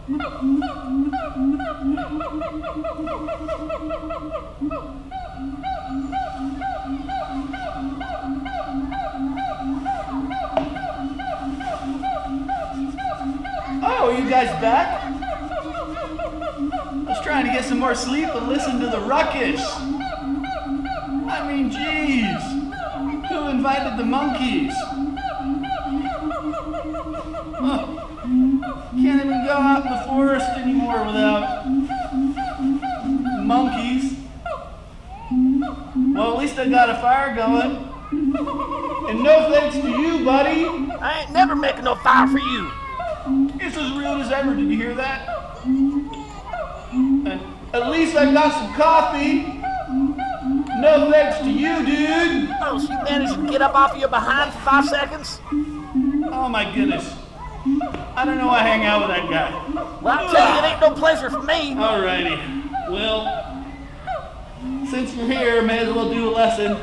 Oh, you guys back? I was trying to get some more sleep and listen to the ruckus. I mean, geez. Who invited the monkeys? Oh, can't even go out in the forest anymore without monkeys. Well, at least I got a fire going. And no thanks to you, buddy. I ain't never making no fire for you. It's as real as ever. Did you hear that? And at least I got some coffee. No thanks to you, dude. Oh, so you managed to get up off of your behind for 5 seconds? Oh my goodness. I don't know why I hang out with that guy. Well, I'll tell you, it ain't no pleasure for me. Alrighty. Well, since you're here, may as well do a lesson.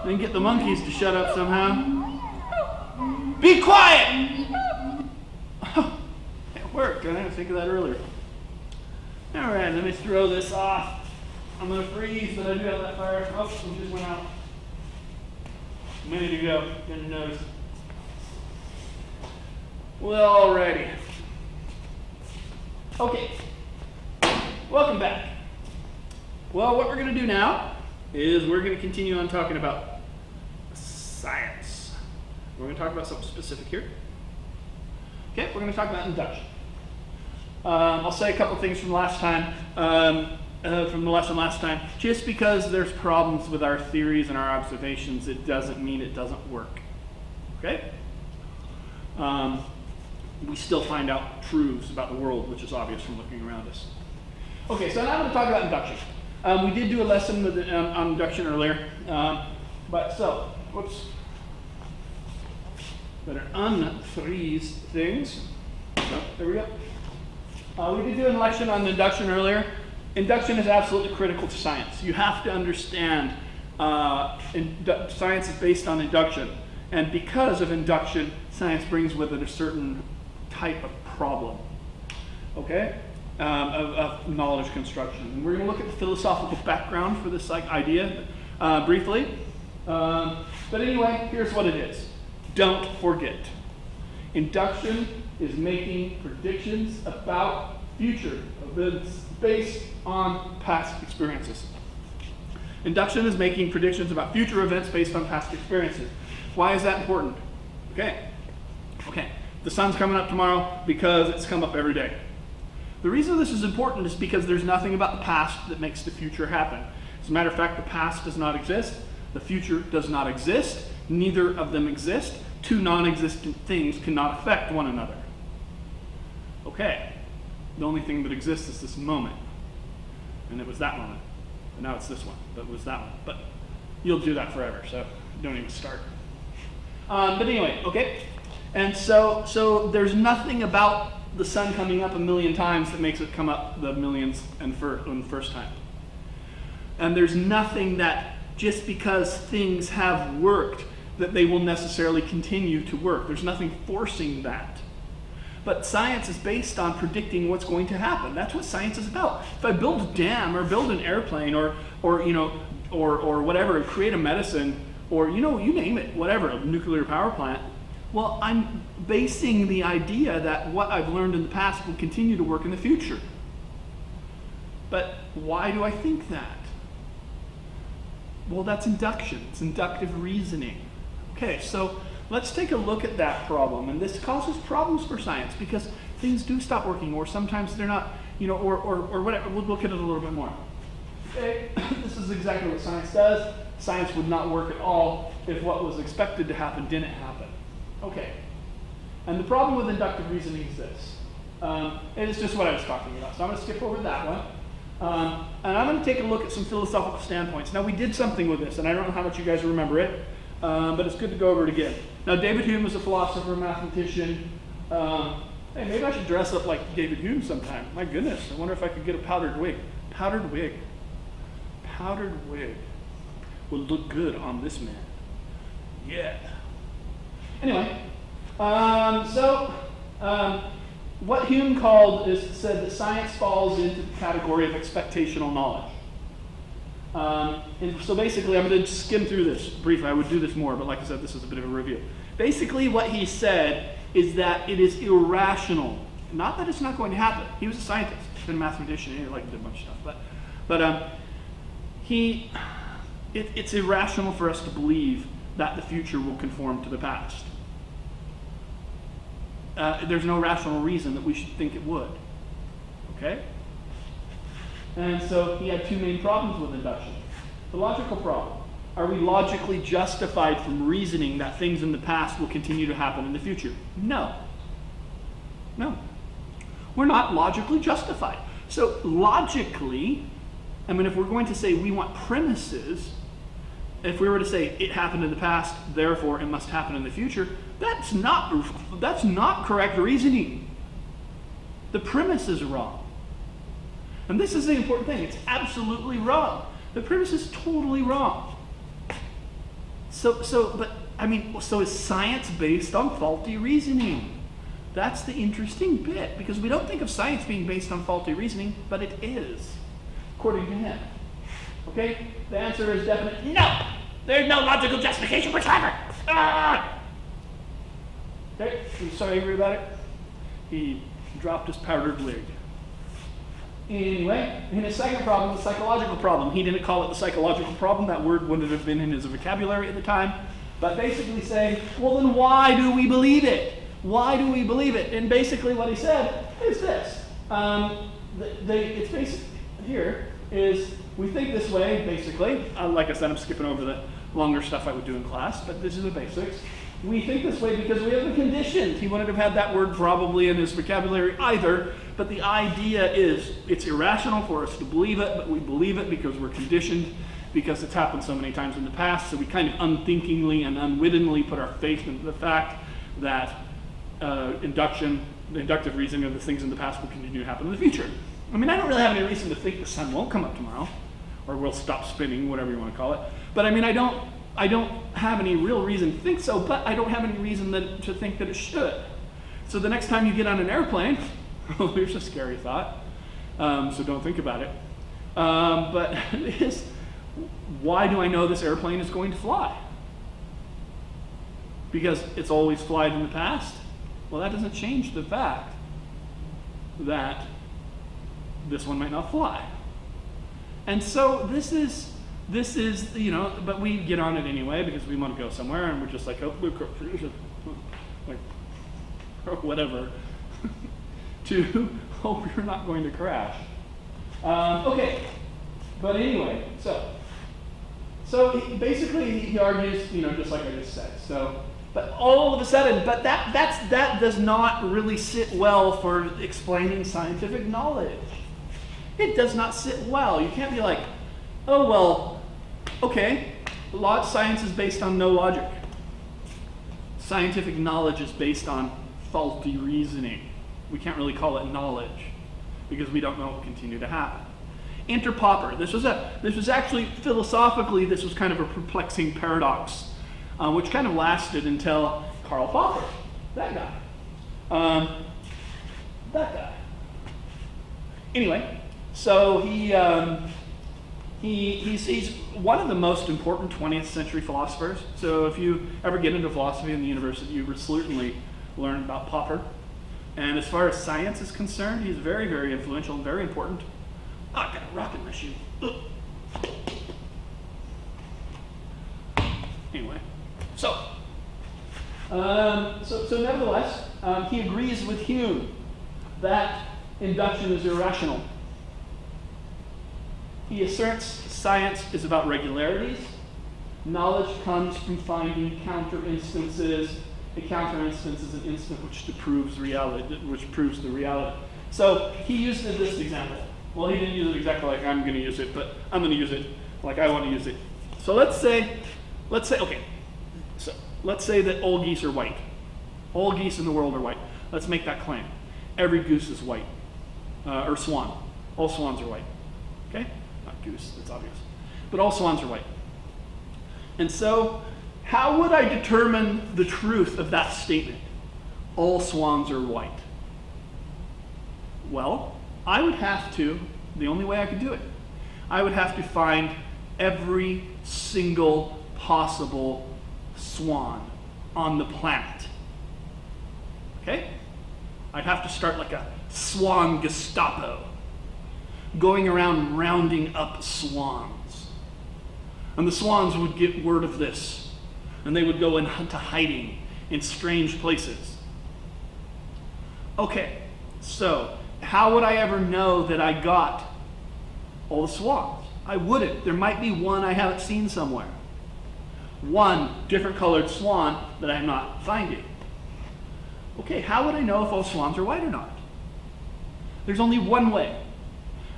Then get the monkeys to shut up somehow. Be quiet! It worked. I didn't think of that earlier. Alright, let me throw this off. I'm going to freeze, but I do have that fire. Oh, it just went out. A minute ago. Didn't notice. Well, alrighty. Okay. Welcome back. Well, what we're going to do now is we're going to continue on talking about science. We're going to talk about something specific here. Okay, we're going to talk about induction. I'll say a couple things from last time, from the lesson last time. Just because there's problems with our theories and our observations, it doesn't mean it doesn't work. Okay? We still find out truths about the world, which is obvious from looking around us. Okay, so now I'm going to talk about induction. We did do a lesson with, on induction earlier, whoops. Better unfreeze things. Oh, there we go. We did do an lesson on induction earlier. Induction is absolutely critical to science. You have to understand science is based on induction. And because of induction, science brings with it a certain type of problem, okay, of knowledge construction. And we're going to look at the philosophical background for this idea briefly. But anyway, here's what it is. Don't forget. Induction is making predictions about future events based on past experiences. Induction is making predictions about future events based on past experiences. Why is that important? Okay. The sun's coming up tomorrow because it's come up every day. The reason this is important is because there's nothing about the past that makes the future happen. As a matter of fact, the past does not exist. The future does not exist. Neither of them exist. Two non-existent things cannot affect one another. Okay. The only thing that exists is this moment. And it was that moment. And now it's this one. But it was that one. But you'll do that forever, so don't even start. But anyway, okay. And so there's nothing about the sun coming up a million times that makes it come up the millionth and first time. And there's nothing that just because things have worked that they will necessarily continue to work. There's nothing forcing that. But science is based on predicting what's going to happen. That's what science is about. If I build a dam or build an airplane or whatever, create a medicine or you name it, whatever, a nuclear power plant, well, I'm basing the idea that what I've learned in the past will continue to work in the future. But why do I think that? Well, that's induction. It's inductive reasoning. Okay, so let's take a look at that problem. And this causes problems for science because things do stop working, or sometimes they're not, or whatever. We'll look at it a little bit more. Okay, this is exactly what science does. Science would not work at all if what was expected to happen didn't happen. Okay, and the problem with inductive reasoning is this. It is just what I was talking about. So I'm going to skip over that one. And I'm going to take a look at some philosophical standpoints. Now, we did something with this, and I don't know how much you guys remember it, but it's good to go over it again. Now, David Hume was a philosopher, mathematician. Hey, maybe I should dress up like David Hume sometime. My goodness, I wonder if I could get a powdered wig. Powdered wig would look good on this man. Yeah. Anyway, what Hume said that science falls into the category of expectational knowledge. And so basically, I'm going to skim through this briefly. I would do this more, but like I said, this is a bit of a review. Basically, what he said is that it is irrational. Not that it's not going to happen. He was a scientist, he's been a mathematician, he did a bunch of stuff. But it's irrational for us to believe that the future will conform to the past. There's no rational reason that we should think it would. Okay? And so he had two main problems with induction. The logical problem. Are we logically justified from reasoning that things in the past will continue to happen in the future? No. No. We're not logically justified. So logically, I mean, if we're going to say we want premises, if we were to say it happened in the past, therefore it must happen in the future, that's not correct reasoning. The premise is wrong. And this is the important thing. It's absolutely wrong. The premise is totally wrong. So is science based on faulty reasoning? That's the interesting bit, because we don't think of science being based on faulty reasoning, but it is, according to him. Okay? The answer is definite no! There's no logical justification whatsoever! Ah! Okay? He's so angry about it, he dropped his powdered wig. Anyway, in his second problem, the psychological problem. He didn't call it the psychological problem. That word wouldn't have been in his vocabulary at the time. But basically saying, well, then why do we believe it? Why do we believe it? And basically what he said is this. It's basically, here is, we think this way, basically. Like I said, I'm skipping over the longer stuff I would do in class, but this is the basics. We think this way because we have the conditions. He wouldn't have had that word probably in his vocabulary either, but the idea is it's irrational for us to believe it, but we believe it because we're conditioned, because it's happened so many times in the past, so we kind of unthinkingly and unwittingly put our faith in the fact that the inductive reasoning of the things in the past will continue to happen in the future. I mean, I don't really have any reason to think the sun won't come up tomorrow, or will stop spinning, whatever you want to call it. But I mean, I don't have any real reason to think so, but I don't have any reason to think that it should. So the next time you get on an airplane, here's a scary thought, so don't think about it. But it is, why do I know this airplane is going to fly? Because it's always flied in the past? Well, that doesn't change the fact that this one might not fly. And so this is, but we get on it anyway because we want to go somewhere, and we're just like, oh, like, or whatever, to hope you're not going to crash. Okay, but anyway, so he argues, just like I just said. So, but all of a sudden, but that does not really sit well for explaining scientific knowledge. It does not sit well. You can't be like, oh well, okay, science is based on no logic. Scientific knowledge is based on faulty reasoning. We can't really call it knowledge because we don't know what will continue to happen. Enter Popper. This was actually philosophically, this was kind of a perplexing paradox, which kind of lasted until Karl Popper, that guy. Anyway, so he's one of the most important 20th century philosophers. So if you ever get into philosophy in the university, you would certainly learn about Popper. And as far as science is concerned, he's very, very influential and very important. Oh, I got a rock in my shoe. Ugh. Anyway, so nevertheless, he agrees with Hume that induction is irrational. He asserts science is about regularities. Knowledge comes from finding counter instances. A counter instance is an instant which proves the reality. So he used this example. Well, he didn't use it exactly like I'm going to use it, but I'm going to use it like I want to use it. So let's say that all geese are white. All geese in the world are white. Let's make that claim. Every goose is white, or swan. All swans are white. Okay? Not goose, that's obvious. But all swans are white. And so, how would I determine the truth of that statement? All swans are white. Well, I would have to, the only way I could do it, I would have to find every single possible swan on the planet. Okay? I'd have to start like a swan Gestapo, going around rounding up swans. And the swans would get word of this, and they would go into hiding in strange places. Okay, so how would I ever know that I got all the swans? I wouldn't. There might be one I haven't seen somewhere. One different colored swan that I'm not finding. Okay, how would I know if all swans are white or not? There's only one way,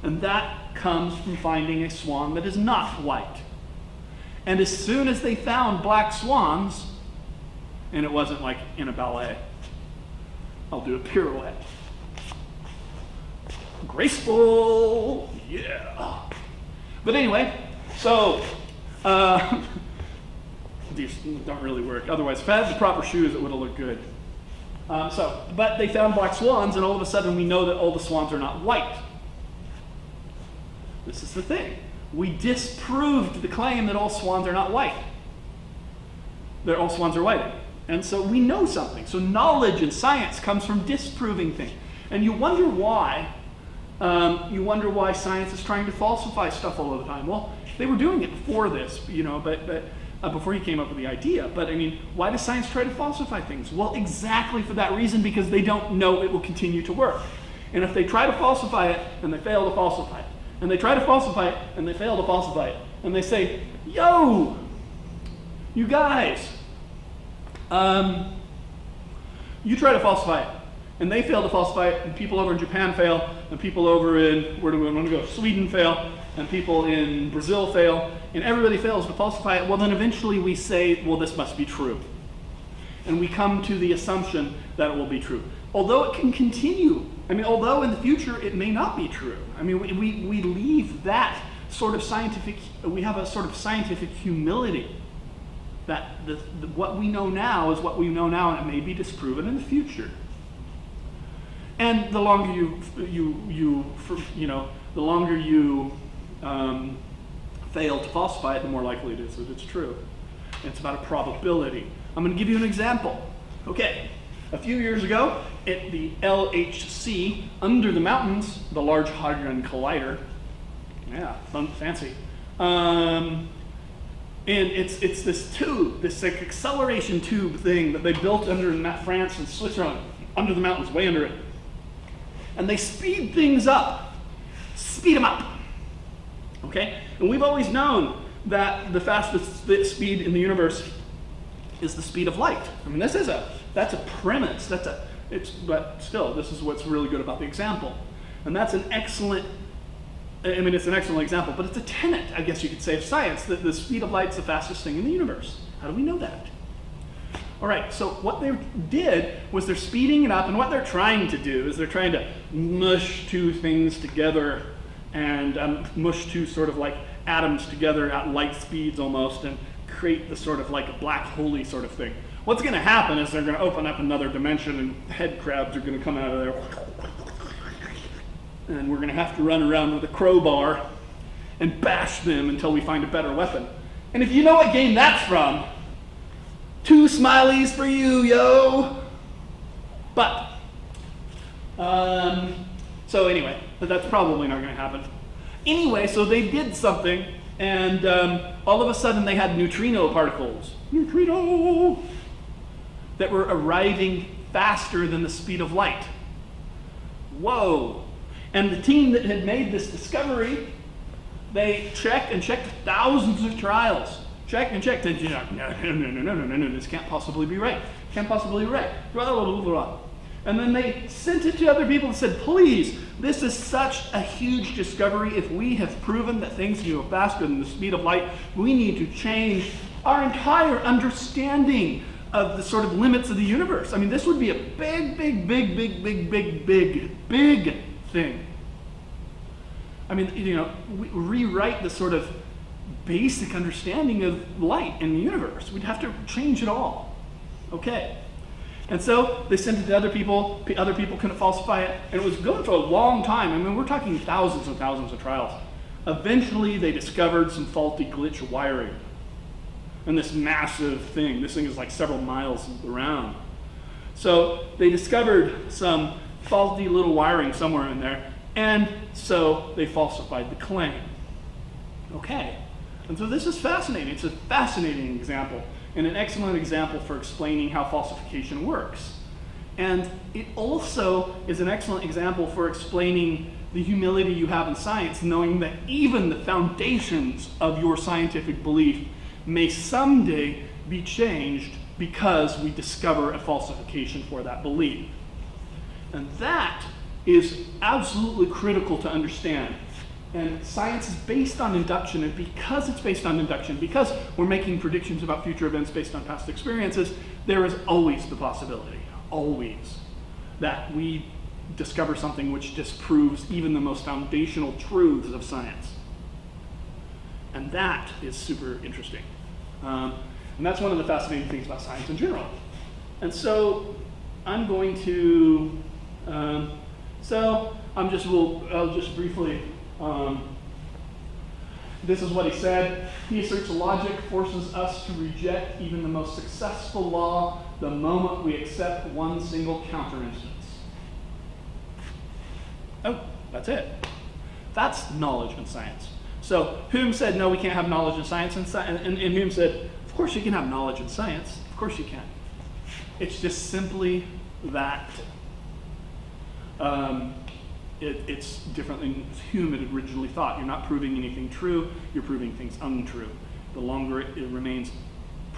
and that comes from finding a swan that is not white. And as soon as they found black swans, and it wasn't like in a ballet, I'll do a pirouette. Graceful, yeah. But anyway, so these don't really work. Otherwise, if I had the proper shoes, it would have looked good. But they found black swans, and all of a sudden we know that all the swans are not white. This is the thing. We disproved the claim that all swans are not white. That all swans are white. And so we know something. So knowledge in science comes from disproving things. And you wonder why science is trying to falsify stuff all the time. Well, they were doing it before this, but before he came up with the idea. But I mean, why does science try to falsify things? Well, exactly for that reason, because they don't know it will continue to work. And if they try to falsify it, and they fail to falsify it, and they try to falsify it, and they fail to falsify it, and they say, yo, you guys, you try to falsify it, and they fail to falsify it, and people over in Japan fail, and people over in, where do we want to go, Sweden fail, and people in Brazil fail, and everybody fails to falsify it. Well, then eventually we say, well, this must be true. And we come to the assumption that it will be true. Although it can continue, although in the future it may not be true. We leave that sort of scientific, we have a sort of scientific humility that what we know now is what we know now, and it may be disproven in the future. And the longer the longer you fail to falsify it, the more likely it is that it's true. It's about a probability. I'm going to give you an example. Okay, a few years ago at the LHC, under the mountains, the Large Hadron Collider, yeah, fancy. And it's this tube, this like acceleration tube thing that they built under in France and Switzerland, under the mountains, way under it. And they speed things up, speed them up. Okay, and we've always known that the fastest speed in the universe is the speed of light. That's a premise. But still, this is what's really good about the example. And that's an excellent, it's an excellent example, but it's a tenet, I guess you could say, of science, that the speed of light is the fastest thing in the universe. How do we know that? All right, so what they did was they're speeding it up, and what they're trying to do is they're trying to mush two things together and mush two sort of like atoms together at light speeds almost, and create the sort of like a black hole-y sort of thing. What's going to happen is they're going to open up another dimension, and head crabs are going to come out of there. And we're going to have to run around with a crowbar and bash them until we find a better weapon. And if you know what game that's from, 2 smileys for you, yo! But, so anyway, but that's probably not going to happen. Anyway, so they did something, and all of a sudden they had neutrino particles. Neutrino! That were arriving faster than the speed of light. Whoa! And the team that had made this discovery, they checked thousands of trials. Checked and checked, and no, this can't possibly be right. Can't possibly be right. Blah, blah, blah, blah. And then they sent it to other people and said, please, this is such a huge discovery. If we have proven that things go faster than the speed of light, we need to change our entire understanding of the sort of limits of the universe. This would be a big thing. We rewrite the sort of basic understanding of light in the universe. We'd have to change it all. Okay. And so they sent it to other people. Other people couldn't falsify it. And it was going for a long time. I mean, we're talking thousands and thousands of trials. Eventually, they discovered some faulty glitch wiring. And this massive thing, this thing is like several miles around. So they discovered some faulty little wiring somewhere in there. And so they falsified the claim. Okay. And so this is fascinating. It's a fascinating example, and an excellent example for explaining how falsification works. And it also is an excellent example for explaining the humility you have in science, knowing that even the foundations of your scientific belief may someday be changed because we discover a falsification for that belief. And that is absolutely critical to understand. And science is based on induction, and because it's based on induction, because we're making predictions about future events based on past experiences, there is always the possibility, always, that we discover something which disproves even the most foundational truths of science. And that is super interesting. And that's one of the fascinating things about science in general. And so I'm going to, I'll just briefly, this is what he said. He asserts logic forces us to reject even the most successful law the moment we accept one single counterinstance. Oh, that's it. That's knowledge in science. So Hume said, no, we can't have knowledge in science. And Hume said, of course you can have knowledge in science. Of course you can. It's just simply that it's different than Hume had originally thought. You're not proving anything true, you're proving things untrue. The longer it remains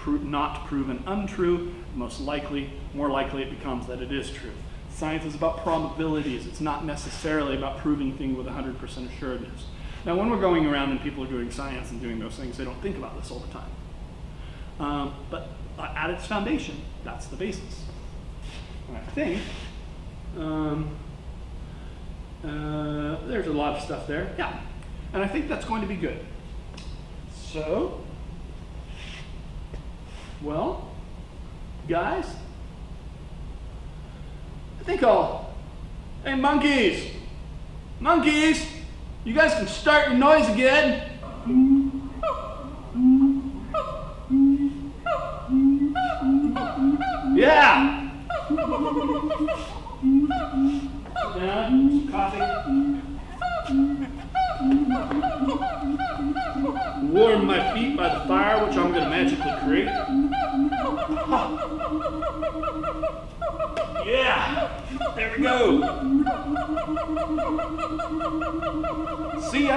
not proven untrue, more likely it becomes that it is true. Science is about probabilities. It's not necessarily about proving things with 100% assuredness. Now, when we're going around and people are doing science and doing those things, they don't think about this all the time. But at its foundation, that's the basis. And I think there's a lot of stuff there. Yeah. And I think that's going to be good. So, well, guys, I think hey, monkeys, you guys can start your noise again. Yeah. Yeah, some coffee. Warm my feet by the fire, which I'm going to magically create. Yeah, there we go. See ya.